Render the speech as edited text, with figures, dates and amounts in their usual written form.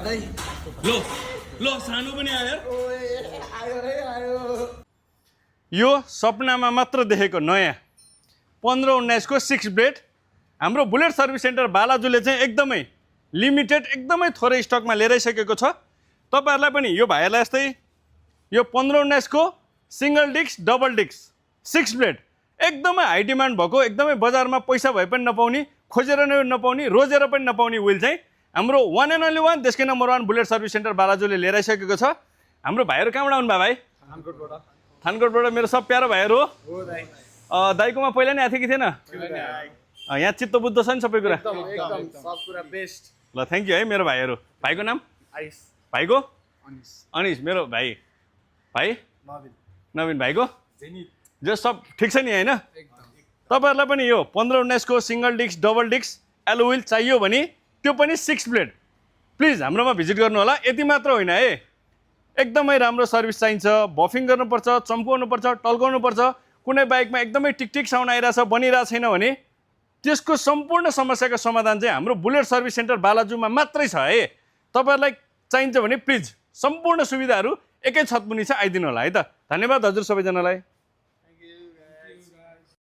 लो सानो पनि आयो यो सपनामा मात्र देखेको नयाँ 15-19 को 6 ब्लेड हाम्रो बुलेट सर्भिस सेन्टर बालाजुले चाहिँ एकदमै लिमिटेड एकदमै थोरै स्टकमा लिएर आइसकेको छ। तपाईहरुलाई पनि यो भाइहरुलाई यस्तै यो 15-19 को single disc double disc 6 blade एकदमै हाई डिमान्ड भएको एकदमै बजारमा पैसा भए पनि नपाउने खोजेर नपाउने रोजेर पनि नपाउने व्हील चाहिँ हाम्रो वान एन्ड ओन्ली वान देशकै नम्बर 1 बुलेट सर्भिस सेन्टर बालाजुले लिएर आइसकेको छ। हाम्रो भाइहरु कहाँबाट आउनु भयो भाइ? थानकोटबाट मेरो सब प्यारो भाइहरु हो दाइ। दाइकोमा पहिला नै आथे कि थिएन? यहाँ चित्त बुद्ध छ नि सबै कुरा एकदम सब कुरा बेस्ट। ल थ्यांक यू है मेरो भाइहरु। भाइको नाम? आइस। भाइको? अनिस। अनिस मेरो भाइ। भाइ? नवीन। नवीन भाइको? जेनित। जो सब ठीक छ नि हैन? तपाईहरुलाई पनि यो 15-19 को single disc double disc alloy wheel चाहियो भने त्यो पनि 6 ब्लेड प्लिज हाम्रोमा भिजिट गर्नु होला। यति मात्र होइन है, एकदमै राम्रो सर्भिस चाहिन्छ, बफिङ गर्नुपर्छ, चम्काउनुपर्छ, टल्काउनुपर्छ, कुनै बाइकमा एकदमै टिकटिक साउन्ड आइरहेछ बनिरहेको छैन भने त्यसको सम्पूर्ण समस्याको समाधान चाहिँ हाम्रो बुलेट सर्भिस सेन्टर बालाजुमा मात्रै छ है। तपाईहरुलाई चाहिन्छ भने प्लिज सम्पूर्ण सुविधाहरू एकै छतमुनि छ, आइदिनु होला है त। धन्यवाद हजुर सबैजनालाई।